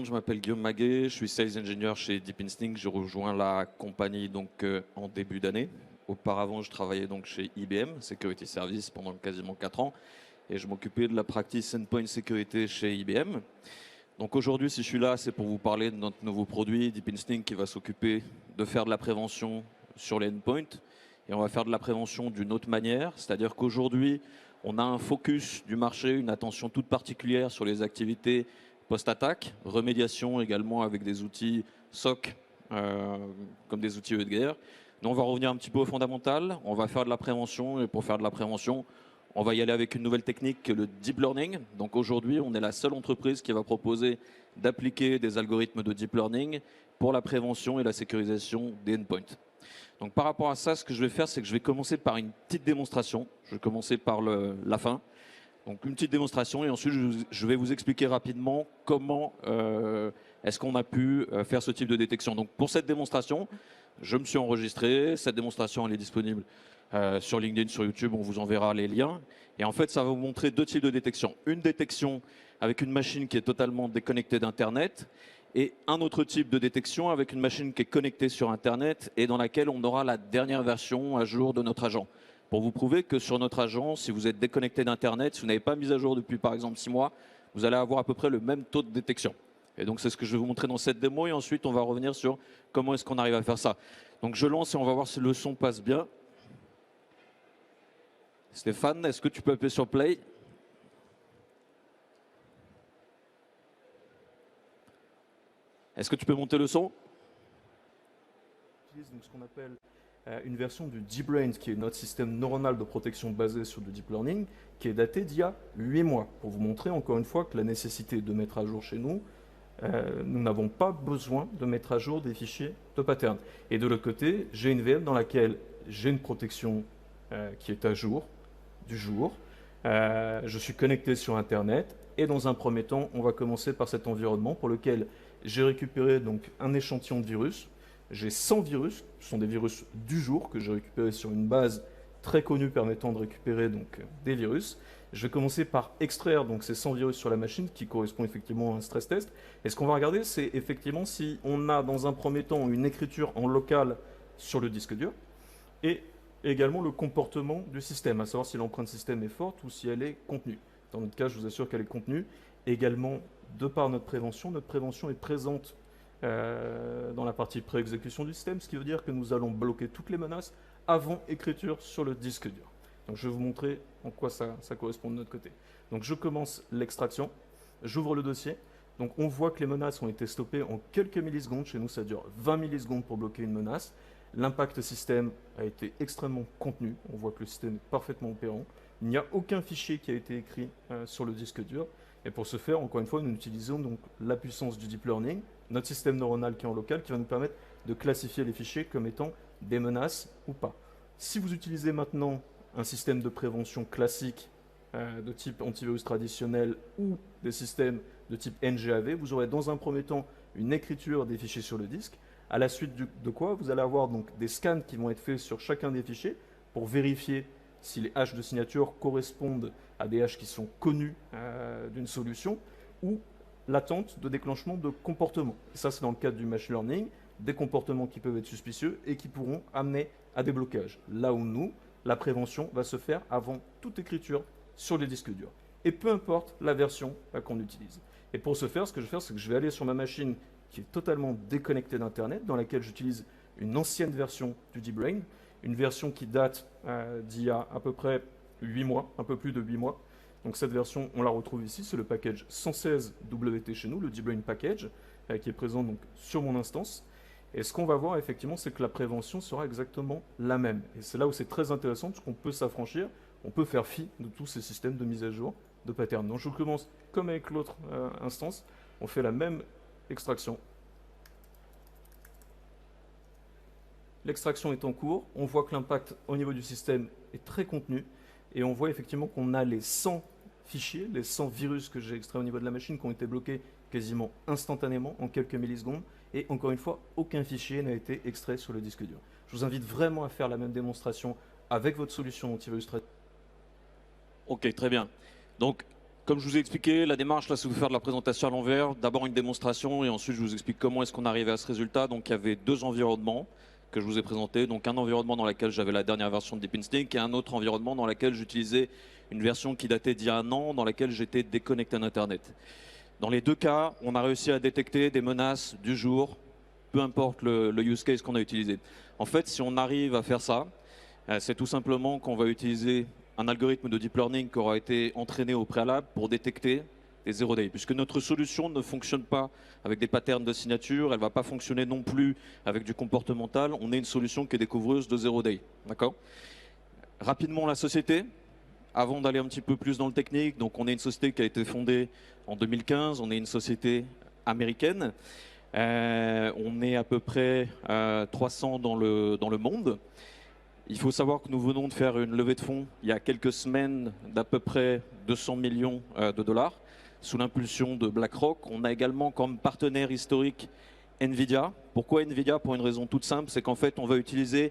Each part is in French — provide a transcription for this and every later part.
je m'appelle Guillaume Maguet, je suis Sales Engineer chez Deep Instinct. J'ai rejoint la compagnie en début d'année. Auparavant, je travaillais donc chez IBM, Security Service, pendant quasiment 4 ans. Et je m'occupais de la practice Endpoint Sécurité chez IBM. Donc aujourd'hui, si je suis là, c'est pour vous parler de notre nouveau produit, Deep Instinct, qui va s'occuper de faire de la prévention sur les endpoints. Et on va faire de la prévention d'une autre manière, c'est-à-dire qu'aujourd'hui, on a un focus du marché, une attention toute particulière sur les activités post-attaque, remédiation également avec des outils SOC, comme des outils EDR. Nous, on va revenir un petit peu au fondamental, on va faire de la prévention, et pour faire de la prévention, on va y aller avec une nouvelle technique, le deep learning. Donc aujourd'hui, on est la seule entreprise qui va proposer d'appliquer des algorithmes de deep learning pour la prévention et la sécurisation des endpoints. Donc par rapport à ça, ce que je vais faire, c'est que je vais commencer par une petite démonstration. Je vais commencer par la fin. Donc une petite démonstration et ensuite je vais vous expliquer rapidement comment est-ce qu'on a pu faire ce type de détection. Donc pour cette démonstration, je me suis enregistré. Cette démonstration elle est disponible sur LinkedIn, sur YouTube, on vous enverra les liens. Et en fait, ça va vous montrer deux types de détection. Une détection avec une machine qui est totalement déconnectée d'Internet et un autre type de détection avec une machine qui est connectée sur Internet et dans laquelle on aura la dernière version à jour de notre agent. Pour vous prouver que sur notre agent, si vous êtes déconnecté d'Internet, si vous n'avez pas mis à jour depuis par exemple 6 mois, vous allez avoir à peu près le même taux de détection. Et donc c'est ce que je vais vous montrer dans cette démo et ensuite on va revenir sur comment est-ce qu'on arrive à faire ça. Donc je lance et on va voir si le son passe bien. Stéphane, est-ce que tu peux appuyer sur play? Est-ce que tu peux monter le son? Donc ce qu'on appelle une version du Deep-Brain, qui est notre système neuronal de protection basé sur du deep learning, qui est daté d'il y a 8 mois, pour vous montrer encore une fois que la nécessité de mettre à jour chez nous, nous n'avons pas besoin de mettre à jour des fichiers de pattern. Et de l'autre côté, j'ai une VM dans laquelle j'ai une protection qui est à jour, du jour. Je suis connecté sur Internet et dans un premier temps, on va commencer par cet environnement pour lequel j'ai récupéré donc un échantillon de virus. J'ai 100 virus, ce sont des virus du jour que j'ai récupérés sur une base très connue permettant de récupérer donc des virus. Je vais commencer par extraire donc ces 100 virus sur la machine qui correspond effectivement à un stress test. Et ce qu'on va regarder, c'est effectivement si on a dans un premier temps une écriture en local sur le disque dur et également le comportement du système, à savoir si l'empreinte système est forte ou si elle est contenue. Dans notre cas, je vous assure qu'elle est contenue. Également, de par notre prévention est présente dans la partie pré-exécution du système, ce qui veut dire que nous allons bloquer toutes les menaces avant écriture sur le disque dur. Donc je vais vous montrer en quoi ça correspond de notre côté. Donc je commence l'extraction, j'ouvre le dossier. Donc on voit que les menaces ont été stoppées en quelques millisecondes. Chez nous, ça dure 20 millisecondes pour bloquer une menace. L'impact système a été extrêmement contenu. On voit que le système est parfaitement opérant. Il n'y a aucun fichier qui a été écrit sur le disque dur. Et pour ce faire, encore une fois, nous utilisons donc la puissance du deep learning, notre système neuronal qui est en local, qui va nous permettre de classifier les fichiers comme étant des menaces ou pas. Si vous utilisez maintenant un système de prévention classique de type antivirus traditionnel ou des systèmes de type NGAV, vous aurez dans un premier temps une écriture des fichiers sur le disque. À la suite de quoi, vous allez avoir donc des scans qui vont être faits sur chacun des fichiers pour vérifier si les hashes de signature correspondent à des hashes qui sont connus d'une solution ou l'attente de déclenchement de comportements. Et ça, c'est dans le cadre du machine learning, des comportements qui peuvent être suspicieux et qui pourront amener à des blocages. Là où nous, la prévention va se faire avant toute écriture sur les disques durs. Et peu importe la version qu'on utilise. Et pour ce faire, ce que je vais faire, c'est que je vais aller sur ma machine qui est totalement déconnectée d'Internet, dans laquelle j'utilise une ancienne version du Deep-Brain, une version qui date d'il y a à peu près 8 mois, un peu plus de 8 mois. Donc cette version, on la retrouve ici, c'est le package 116WT chez nous, le Deep-Brain package, qui est présent donc sur mon instance. Et ce qu'on va voir effectivement, c'est que la prévention sera exactement la même. Et c'est là où c'est très intéressant, parce qu'on peut s'affranchir, on peut faire fi de tous ces systèmes de mise à jour de pattern. Donc je commence comme avec l'autre instance, on fait la même extraction. L'extraction est en cours, on voit que l'impact au niveau du système est très contenu et on voit effectivement qu'on a les 100 fichiers, les 100 virus que j'ai extraits au niveau de la machine qui ont été bloqués quasiment instantanément en quelques millisecondes et encore une fois, aucun fichier n'a été extrait sur le disque dur. Je vous invite vraiment à faire la même démonstration avec votre solution antivirus. Ok, très bien. Donc, Comme je vous ai expliqué, la démarche, là, c'est de vous faire de la présentation à l'envers. D'abord une démonstration et ensuite je vous explique comment est-ce qu'on arrivait à ce résultat. Donc il y avait deux environnements que je vous ai présentés. Donc un environnement dans lequel j'avais la dernière version de Deep Instinct et un autre environnement dans lequel j'utilisais une version qui datait d'il y a un an, dans laquelle j'étais déconnecté d'Internet. Dans les deux cas, on a réussi à détecter des menaces du jour, peu importe le use case qu'on a utilisé. En fait, si on arrive à faire ça, c'est tout simplement qu'on va utiliser un algorithme de deep learning qui aura été entraîné au préalable pour détecter des zero day. Puisque notre solution ne fonctionne pas avec des patterns de signature, elle ne va pas fonctionner non plus avec du comportemental. On est une solution qui est découvreuse de zero day. D'accord ? Rapidement, la société, avant d'aller un petit peu plus dans le technique, donc on est une société qui a été fondée en 2015, on est une société américaine. On est à peu près 300 dans le monde. Il faut savoir que nous venons de faire une levée de fonds il y a quelques semaines d'à peu près 200 millions de dollars sous l'impulsion de BlackRock. On a également comme partenaire historique NVIDIA. Pourquoi NVIDIA? Pour une raison toute simple, c'est qu'en fait on va utiliser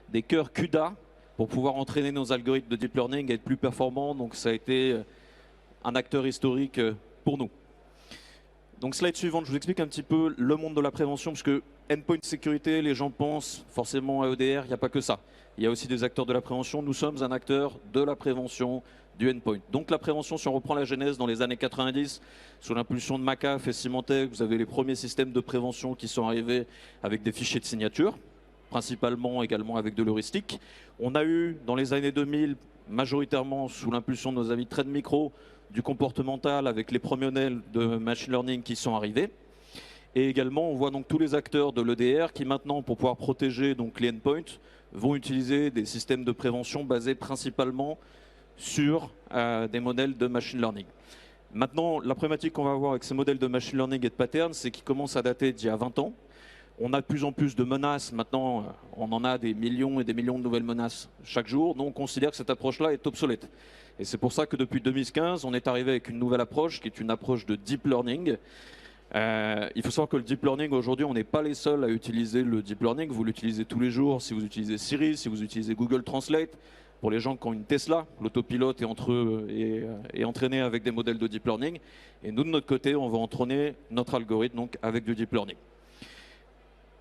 des cœurs CUDA pour pouvoir entraîner nos algorithmes de deep learning et être plus performants. Donc ça a été un acteur historique pour nous. Donc slide suivante, je vous explique un petit peu le monde de la prévention, parce que endpoint sécurité, les gens pensent forcément à EDR, il n'y a pas que ça. Il y a aussi des acteurs de la prévention. Nous sommes un acteur de la prévention du endpoint. Donc la prévention, si on reprend la genèse dans les années 90, sous l'impulsion de McAfee et Symantec, vous avez les premiers systèmes de prévention qui sont arrivés avec des fichiers de signature, principalement également avec de l'heuristique. On a eu dans les années 2000, majoritairement sous l'impulsion de nos amis de Trend Micro, du comportemental avec les premiers modèles de machine learning qui sont arrivés. Et également, on voit donc tous les acteurs de l'EDR qui maintenant, pour pouvoir protéger donc les endpoints, vont utiliser des systèmes de prévention basés principalement sur des modèles de machine learning. Maintenant, la problématique qu'on va avoir avec ces modèles de machine learning et de patterns, c'est qu'ils commencent à dater d'il y a 20 ans. On a de plus en plus de menaces. Maintenant, on en a des millions et des millions de nouvelles menaces chaque jour. Donc, on considère que cette approche-là est obsolète. Et c'est pour ça que depuis 2015, on est arrivé avec une nouvelle approche qui est une approche de deep learning. Il faut savoir que le deep learning, aujourd'hui, on n'est pas les seuls à utiliser le deep learning. Vous l'utilisez tous les jours si vous utilisez Siri, si vous utilisez Google Translate. Pour les gens qui ont une Tesla, l'autopilote est entraîné avec des modèles de deep learning. Et nous, de notre côté, on va entraîner notre algorithme donc, avec du deep learning.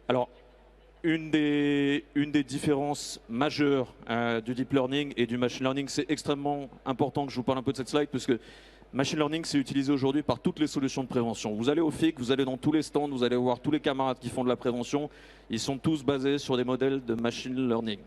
Alors, une des différences majeures du deep learning et du machine learning, c'est extrêmement important que je vous parle un peu de cette slide, parce que machine learning, c'est utilisé aujourd'hui par toutes les solutions de prévention. Vous allez au FIC, vous allez dans tous les stands, vous allez voir tous les camarades qui font de la prévention, ils sont tous basés sur des modèles de machine learning.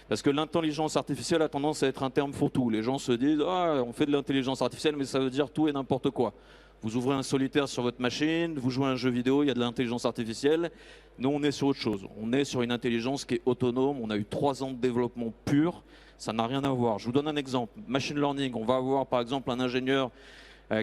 Parce que l'intelligence artificielle a tendance à être un terme fourre-tout. Les gens se disent « Ah, on fait de l'intelligence artificielle, mais ça veut dire tout et n'importe quoi ». Vous ouvrez un solitaire sur votre machine, vous jouez à un jeu vidéo, il y a de l'intelligence artificielle. Nous, on est sur autre chose. On est sur une intelligence qui est autonome. On a eu 3 ans de développement pur. Ça n'a rien à voir. Je vous donne un exemple. Machine learning, on va avoir par exemple un ingénieur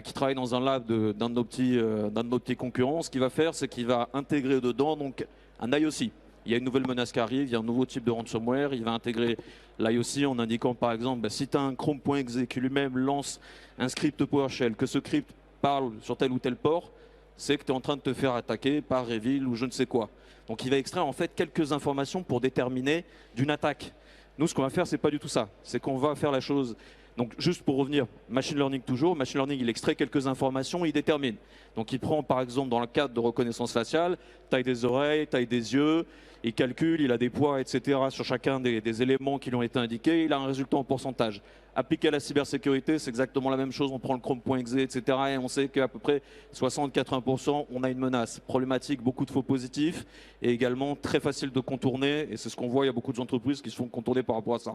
qui travaille dans un lab d'un de nos petits concurrents. Ce qu'il va faire, c'est qu'il va intégrer dedans donc, un IOC. Il y a une nouvelle menace qui arrive, il y a un nouveau type de ransomware. Il va intégrer l'IOC en indiquant par exemple, si tu as un Chrome.exe qui lui-même lance un script PowerShell, que ce script parle sur tel ou tel port, c'est que tu es en train de te faire attaquer par Revil ou je ne sais quoi. Donc il va extraire en fait quelques informations pour déterminer d'une attaque. Nous, ce qu'on va faire, c'est pas du tout ça. C'est qu'on va faire la chose. Donc juste pour revenir, machine learning toujours. Machine learning, il extrait quelques informations, il détermine. Donc il prend par exemple dans le cadre de reconnaissance faciale, taille des oreilles, taille des yeux, il calcule, il a des poids, etc. sur chacun des éléments qui lui ont été indiqués, il a un résultat en pourcentage. Appliqué à la cybersécurité, c'est exactement la même chose. On prend le Chrome.exe, etc. et on sait qu'à peu près 60-80%, on a une menace problématique, beaucoup de faux positifs et également très facile de contourner. Et c'est ce qu'on voit, il y a beaucoup d'entreprises qui se font contourner par rapport à ça.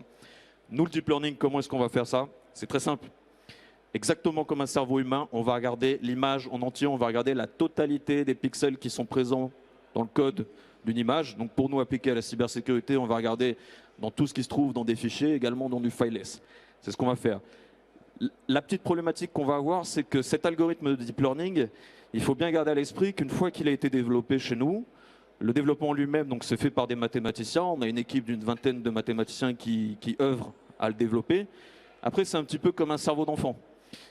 Nous, le deep learning, comment est-ce qu'on va faire ça? C'est très simple. Exactement comme un cerveau humain, on va regarder l'image en entier, on va regarder la totalité des pixels qui sont présents dans le code d'une image. Donc pour nous, appliquer à la cybersécurité, on va regarder dans tout ce qui se trouve dans des fichiers, également dans du fileless. C'est ce qu'on va faire. La petite problématique qu'on va avoir, c'est que cet algorithme de deep learning, il faut bien garder à l'esprit qu'une fois qu'il a été développé chez nous, le développement lui-même, donc c'est fait par des mathématiciens. On a une équipe d'une vingtaine de mathématiciens qui œuvrent à le développer. Après, c'est un petit peu comme un cerveau d'enfant.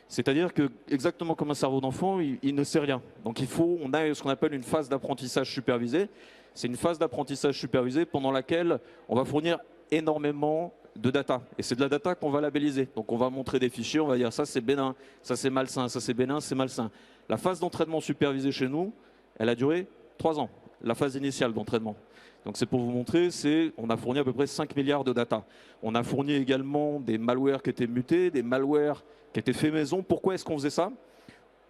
C'est-à-dire que, exactement comme un cerveau d'enfant, il ne sait rien. Donc on a ce qu'on appelle une phase d'apprentissage supervisé. C'est une phase d'apprentissage supervisé pendant laquelle on va fournir énormément de data. Et c'est de la data qu'on va labelliser. Donc on va montrer des fichiers, on va dire ça c'est bénin, ça c'est malsain, ça c'est bénin, c'est malsain. La phase d'entraînement supervisée chez nous, elle a duré 3 ans, la phase initiale d'entraînement. Donc c'est pour vous montrer, on a fourni à peu près 5 milliards de data. On a fourni également des malwares qui étaient mutés, des malwares qui étaient faits maison. Pourquoi est-ce qu'on faisait ça?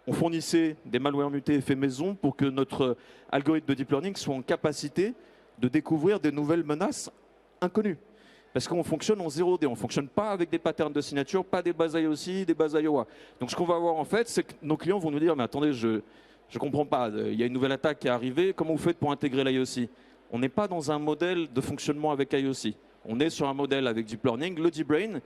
On fournissait des malwares mutés et faits maison pour que notre algorithme de deep learning soit en capacité de découvrir des nouvelles menaces inconnues. Parce qu'on fonctionne en 0D, on ne fonctionne pas avec des patterns de signature, pas des bases IOC, des bases IOA. Donc ce qu'on va voir en fait, c'est que nos clients vont nous dire, mais attendez, je ne comprends pas, il y a une nouvelle attaque qui est arrivée, comment vous faites pour intégrer l'IOC? On n'est pas dans un modèle de fonctionnement avec IOC. On est sur un modèle avec Deep Learning, le Deep Brain,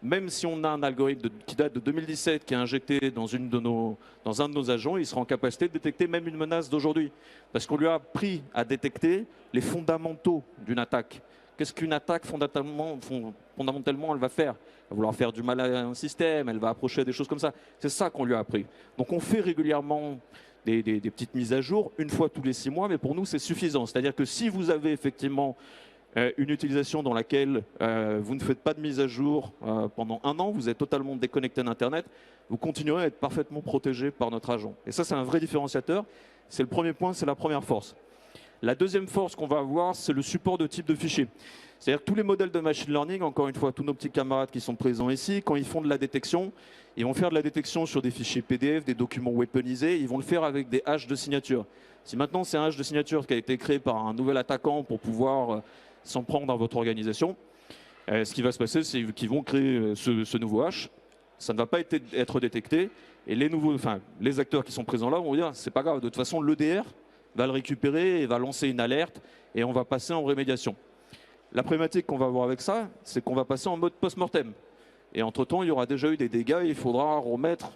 même si on a un algorithme qui date de 2017 qui est injecté dans un de nos agents, il sera en capacité de détecter même une menace d'aujourd'hui. Parce qu'on lui a appris à détecter les fondamentaux d'une attaque. Qu'est-ce qu'une attaque fondamentalement elle va faire? Elle va vouloir faire du mal à un système, elle va approcher des choses comme ça. C'est ça qu'on lui a appris. Donc on fait régulièrement des petites mises à jour, une fois tous les 6 mois, mais pour nous c'est suffisant. C'est-à-dire que si vous avez effectivement une utilisation dans laquelle vous ne faites pas de mise à jour pendant 1 an, vous êtes totalement déconnecté d'Internet, vous continuerez à être parfaitement protégé par notre agent. Et ça c'est un vrai différenciateur. C'est le premier point, c'est la première force. La deuxième force qu'on va avoir, c'est le support de type de fichier. C'est-à-dire que tous les modèles de machine learning, encore une fois, tous nos petits camarades qui sont présents ici, quand ils font de la détection, ils vont faire de la détection sur des fichiers PDF, des documents weaponisés, ils vont le faire avec des hashes de signature. Si maintenant c'est un hash de signature qui a été créé par un nouvel attaquant pour pouvoir s'en prendre dans votre organisation, ce qui va se passer, c'est qu'ils vont créer ce nouveau hash, ça ne va pas être détecté, et les acteurs qui sont présents là vont dire, c'est pas grave, de toute façon l'EDR va le récupérer et va lancer une alerte et on va passer en rémédiation. La problématique qu'on va avoir avec ça, c'est qu'on va passer en mode post-mortem. Et entre-temps, il y aura déjà eu des dégâts et il faudra remettre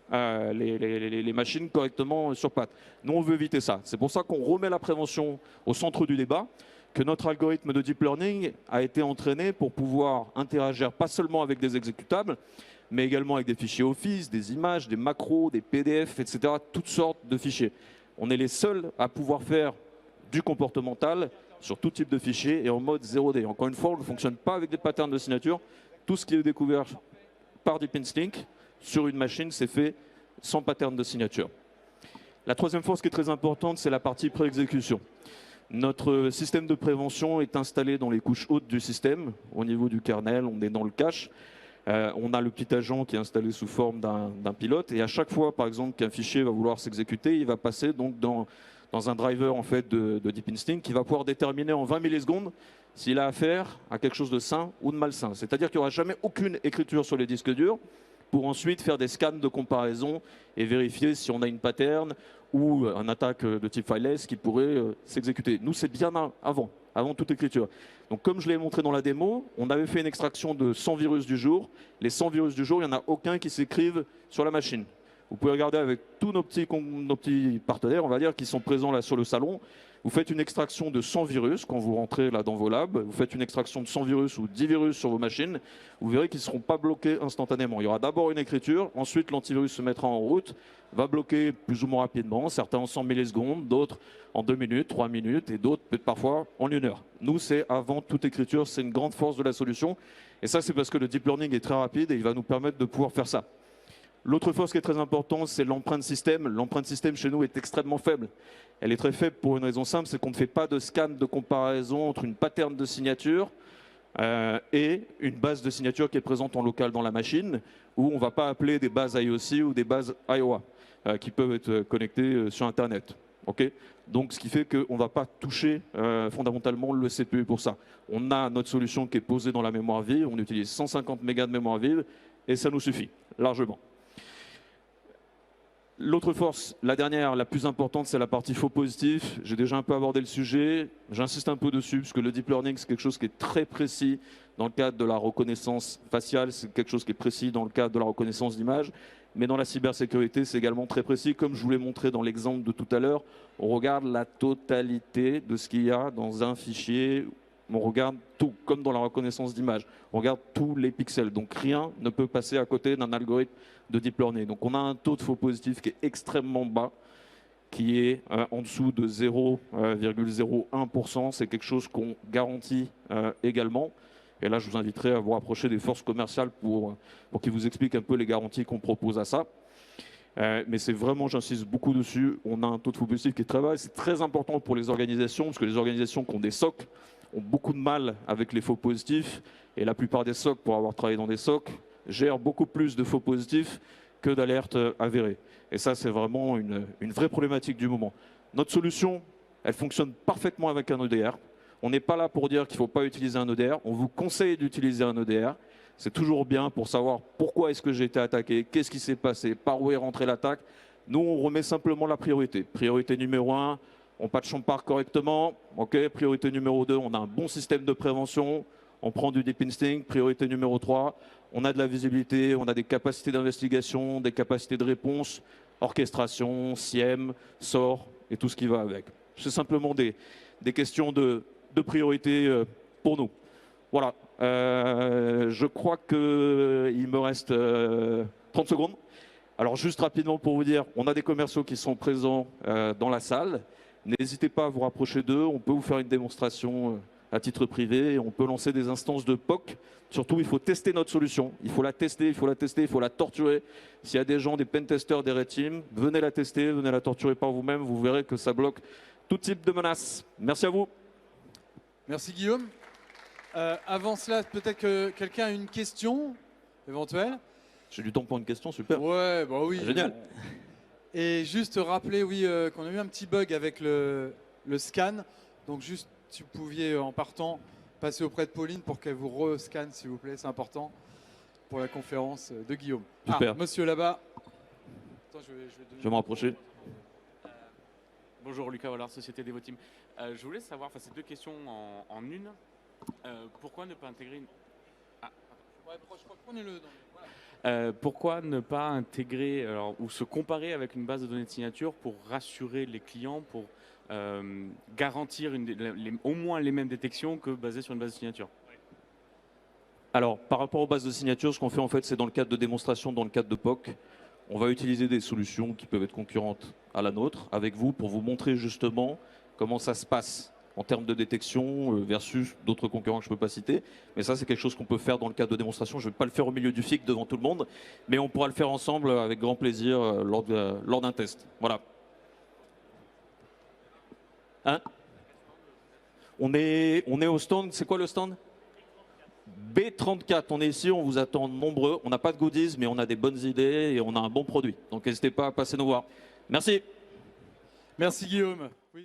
les machines correctement sur pattes. Nous, on veut éviter ça. C'est pour ça qu'on remet la prévention au centre du débat, que notre algorithme de deep learning a été entraîné pour pouvoir interagir pas seulement avec des exécutables, mais également avec des fichiers Office, des images, des macros, des PDF, etc. Toutes sortes de fichiers. On est les seuls à pouvoir faire du comportemental sur tout type de fichier et en mode 0D. Encore une fois, on ne fonctionne pas avec des patterns de signature. Tout ce qui est découvert par Deep Instinct sur une machine, c'est fait sans pattern de signature. La troisième force qui est très importante, c'est la partie pré-exécution. Notre système de prévention est installé dans les couches hautes du système. Au niveau du kernel, on est dans le cache. On a le petit agent qui est installé sous forme d'un pilote et à chaque fois, par exemple, qu'un fichier va vouloir s'exécuter, il va passer donc dans un driver en fait de Deep Instinct qui va pouvoir déterminer en 20 millisecondes s'il a affaire à quelque chose de sain ou de malsain. C'est-à-dire qu'il n'y aura jamais aucune écriture sur les disques durs pour ensuite faire des scans de comparaison et vérifier si on a une pattern ou une attaque de type fileless qui pourrait s'exécuter. Nous, c'est bien avant toute écriture. Donc, comme je l'ai montré dans la démo, on avait fait une extraction de 100 virus du jour. Les 100 virus du jour, il n'y en a aucun qui s'écrivent sur la machine. Vous pouvez regarder avec tous nos petits partenaires, on va dire, qui sont présents là sur le salon. Vous faites une extraction de 100 virus quand vous rentrez là dans vos labs. Vous faites une extraction de 100 virus ou 10 virus sur vos machines. Vous verrez qu'ils ne seront pas bloqués instantanément. Il y aura d'abord une écriture, ensuite l'antivirus se mettra en route, va bloquer plus ou moins rapidement, certains en 100 millisecondes, d'autres en 2 minutes, 3 minutes et d'autres peut-être parfois en 1 heure. Nous, c'est avant toute écriture, c'est une grande force de la solution. Et ça, c'est parce que le deep learning est très rapide et il va nous permettre de pouvoir faire ça. L'autre force qui est très importante, c'est l'empreinte système. L'empreinte système chez nous est extrêmement faible. Elle est très faible pour une raison simple, c'est qu'on ne fait pas de scan de comparaison entre une pattern de signature et une base de signature qui est présente en local dans la machine, où on ne va pas appeler des bases IOC ou des bases IOA qui peuvent être connectées sur Internet. Okay, donc, ce qui fait qu'on ne va pas toucher fondamentalement le CPU pour ça. On a notre solution qui est posée dans la mémoire vive, on utilise 150 mégas de mémoire vive et ça nous suffit largement. L'autre force, la dernière, la plus importante, c'est la partie faux positif. J'ai déjà un peu abordé le sujet, j'insiste un peu dessus, parce que le deep learning, c'est quelque chose qui est très précis dans le cadre de la reconnaissance faciale, c'est quelque chose qui est précis dans le cadre de la reconnaissance d'image, mais dans la cybersécurité, c'est également très précis. Comme je vous l'ai montré dans l'exemple de tout à l'heure, on regarde la totalité de ce qu'il y a dans un fichier, on regarde tout, comme dans la reconnaissance d'image. On regarde tous les pixels, donc rien ne peut passer à côté d'un algorithme de deep learning. Donc on a un taux de faux positif qui est extrêmement bas, qui est en dessous de 0,01%. C'est quelque chose qu'on garantit également. Et là, je vous inviterai à vous rapprocher des forces commerciales pour qu'ils vous expliquent un peu les garanties qu'on propose à ça. Mais c'est vraiment, j'insiste beaucoup dessus, on a un taux de faux positifs qui est très bas. C'est très important pour les organisations, parce que les organisations qui ont des SOC ont beaucoup de mal avec les faux positifs. Et la plupart des SOC, pour avoir travaillé dans des SOC, gèrent beaucoup plus de faux positifs que d'alertes avérées. Et ça, c'est vraiment une vraie problématique du moment. Notre solution, elle fonctionne parfaitement avec un EDR. On n'est pas là pour dire qu'il ne faut pas utiliser un EDR. On vous conseille d'utiliser un EDR. C'est toujours bien pour savoir pourquoi est-ce que j'ai été attaqué, qu'est-ce qui s'est passé, par où est rentrée l'attaque. Nous, on remet simplement la priorité. Priorité numéro 1, on patch son parc correctement. Okay. Priorité numéro 2, on a un bon système de prévention. On prend du deep instinct. Priorité numéro 3, on a de la visibilité, on a des capacités d'investigation, des capacités de réponse, orchestration, SIEM, SOR et tout ce qui va avec. C'est simplement des questions de priorité pour nous. Voilà. Je crois qu'il me reste 30 secondes. Alors juste rapidement pour vous dire, on a des commerciaux qui sont présents dans la salle. N'hésitez pas à vous rapprocher d'eux. On peut vous faire une démonstration à titre privé. On peut lancer des instances de POC. Surtout, il faut tester notre solution. Il faut la tester, il faut la tester, il faut la torturer. S'il y a des gens, des pentesters, des red teams, venez la tester, venez la torturer par vous-même. Vous verrez que ça bloque tout type de menaces. Merci à vous. Merci Guillaume. Avant cela, peut-être que quelqu'un a une question éventuelle. J'ai du temps pour une question, super. Ouais, bah oui. Génial. Et juste rappeler, oui, qu'on a eu un petit bug avec le scan. Donc juste, si vous pouviez, en partant, passer auprès de Pauline pour qu'elle vous rescanne, s'il vous plaît. C'est important pour la conférence de Guillaume. Super. Ah, monsieur là-bas. Attends, Je vais me rapprocher. Bonjour Lucas Hollard, Société Devoteam. Je voulais savoir, c'est deux questions en une. Pourquoi ne pas intégrer une... Ouais, prenez-le. Voilà. Pourquoi ne pas intégrer ou se comparer avec une base de données de signature pour rassurer les clients, pour garantir au moins les mêmes détections que basées sur une base de signature? Alors, par rapport aux bases de signature, ce qu'on fait en fait, c'est dans le cadre de démonstration, dans le cadre de POC, on va utiliser des solutions qui peuvent être concurrentes à la nôtre avec vous pour vous montrer justement comment ça se passe en termes de détection versus d'autres concurrents que je ne peux pas citer. Mais ça, c'est quelque chose qu'on peut faire dans le cadre de démonstration. Je ne vais pas le faire au milieu du FIC devant tout le monde, mais on pourra le faire ensemble avec grand plaisir lors d'un test. Voilà. Hein? On est au stand. C'est quoi le stand? B34, on est ici, on vous attend nombreux. On n'a pas de goodies, mais on a des bonnes idées et on a un bon produit. Donc n'hésitez pas à passer nous voir. Merci. Merci Guillaume. Oui.